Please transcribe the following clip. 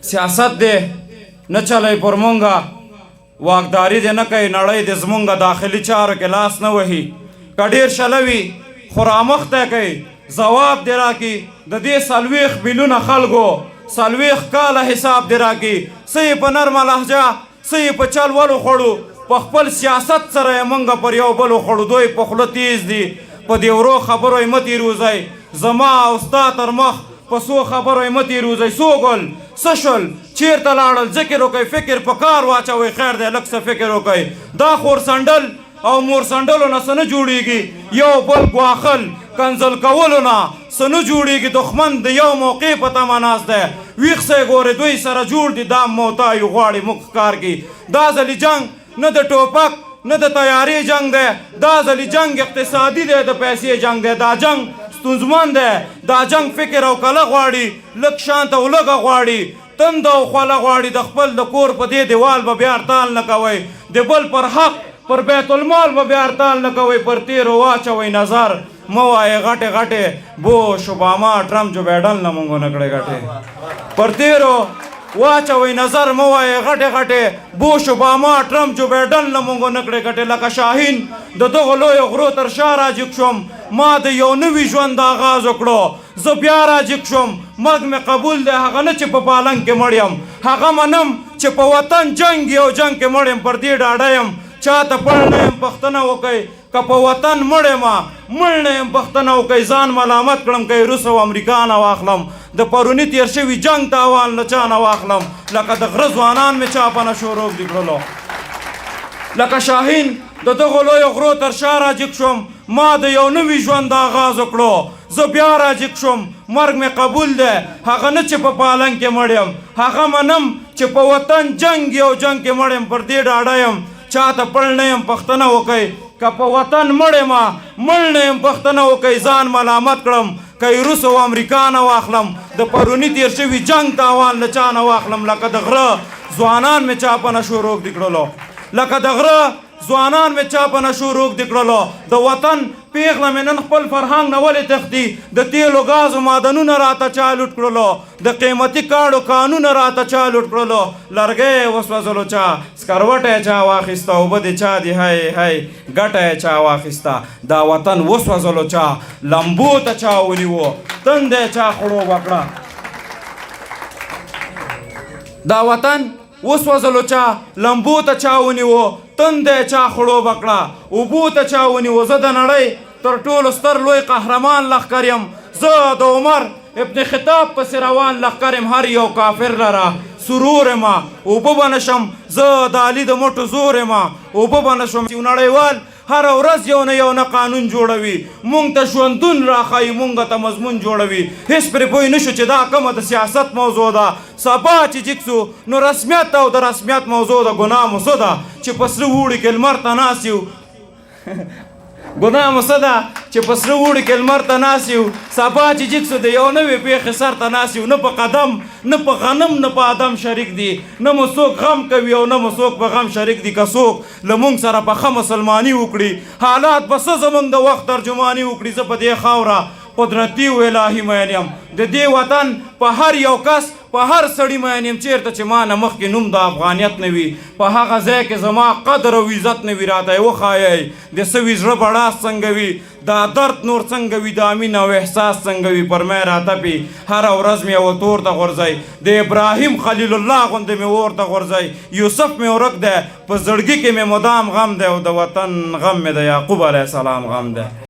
سیاست دی نه چلی پر مونږه واکداري دې نه کوي نړۍ دې زمونږه داخلي چارو کې لاس نه وهي که ډېر شله وي خو رامخته کوي ځواب دې راکړي د دې 40 میلیونه خلکو 40 کاله حساب دې راکړي څه یې په نرمه لهجه څه یې په چل ولو خوړو په خپل سیاست سره یې مونږ پر یو بل وخوړو دوی په خوله تیز دي په دې ورو خبرو یې مه تېروځئ زما او ستا تر مخ په څو خبرو یې مه تېروځئ څو ګل څه شول چېرته لاړل ذکر وکئ فکر په کار واچوئ خیر دی لږ څه فکر وکئ دا خور سنډل او مور سنډلو نه څه نه جوړېږي یو بل ګواښل کنځل کولو نه څه نه جوړېږي دښمن د یو موقع په تمه ناست دی ویښ سئ ګورې دوی سره جوړ دي دا موتایو غواړي موږ ښکار کړي دا ځلې جنګ نه د ټوپک نه د تیارې جنگ دی دا ځلې جنگ اقتصادي دی د پیسې جنگ دی دا جنگ ستونزمن دی دا جنگ فکر او کله غواړي لږ شانت او لږه غواړي تند او خوله غواړي د خپل د کور په دې دیوال به بیا ارتال نه کوئ د بل پر حق پر بیت المال به بیا ارتال نه کوئ پر تیرو واچوئ نظر مه وایئ غټې غټې بوش اوباما ټرمپ جو بایډن نه مونږ ونه کړې غټې پر تیرو واچوئ نظر مه وایئ غټې غټې بوش اوباما ټرمپ جو بایډن نه مونږ ونه کړې غټې لکه شاهین د دغو لویو غرو تر شا راجګ شوم ما د یو نوي ژوند آغاز وکړو زه بیا راجګ شوم مرګ مې قبول دی هغه نه چې په پالنګ کې مړ یم هغه منم چې په وطن جنګ یو جنګ کې مړ یم پر دې ډاډه یم چاته پړ نه یم پښتنه وکئ که په وطن مړ یمه مړ نه یم پښتنه وکئ ځان ملامت کړم که روس او امریکا نه واخلم د پروني تېر شوي جنګ تاوان له چا نه واخلم لکه د غره ځوانان مې چا په نشو روږدي کړلو لکه شاهین د دغو لویو غرو تر شا راجګ شوم ما د یو نوي ژوند آغاز وکړو زه بیا راجګ شوم مرګ مې قبول دی هغه نه چې په پالنګ کې مړ یم هغه منم چې په وطن جنګ یو جنګ کې مړ یم پر دې ډاډه یم چاته پړ نه یم پښتنه وکئ که په وطن مړ یمه مړ نه یم پښتنه وکئ ځان ملامت کړم که روس او امریکا نه واخلم د پروني تېر شوي جنګ تاوان له چا نه واخلم لکه د غره ځوانان مې چا په نشو روږدي کړلو لکه د غره ځوانان مې چا په نشو روږدي کړلو د وطن پیغله مې نن خپل فرهنګ نه ولې تښتي د تیلو ګازو معدنونه راته چا لوټ کړلو د قیمتي کاڼو کانونه راته چا لوټ کړلو لرګی وسوځلو چا سکروټی چا واخیسته اوبه دې چا دي هی هی ګټه چا واخیسته دا وطن وسوځلو چا لمبو ته چا ونیو تندی چا خړوبه کړه دا وطن وسوځلو چا لمبو ته چا ونیو تندی چا خړوبه کړه اوبو ته چا ونیو زه د نړۍ تر ټولو ستر لوی قهرمان لښکر یم زه د عمر ابن خطاب پسې روان لښکر یم هر یو کافر لره سرور یم اوبه به نشم زه د علي د مټو زور یم اوبه به نشم نړیوال هر ورځ یو نه یو نه قانون جوړوي مونږ ته ژوندون راښایي مونږ ته مضمون جوړوي هېڅ پرې پوه نه شو چې دا کومه د سیاست موضوع ده سبا چې جګ سو نو رسمیت او د رسمیت موضوع د ګناه مو څه ده چې په سره اوړي کې لمر ته ناست یو ګناه مو څه ده چې په سره اوړي کې لمر ته ناست یو سبا چې جګ سو د یو نوې پېښې سر ته ناست یو نه په قدم نه په غنم نه په ادم شریک دي نه مو څوک غم کوي او نه مو څوک په غم شریک دي که څوک له مونږ سره په ښه مسلماني وکړي حالات به څه زمونږ د وخت ترجماني وکړي زه په دې خاوره قدرتي و الهي مین یم د دې وطن په هر یو کس په هر سړي مین یم چېرته چې ما نه مخکې نوم د افغانیت نه وي په هغه ځای کې زما قدر او عزت نه وي راته یې وښایئ د سوي زړه بړاس څنګه وي دا درد نور څنګه وي دا مینه او احساس څنګه وي پر می راتپي هره ورځ مې یوه تور ته غورځئ د ابراهیم خلیل الله غوندې مې اور ته غورځئ یوسف مې ورک دی په زړګي کې مې مدام غم دی او د وطن غم مې د یعقوب علیه السلام غم دی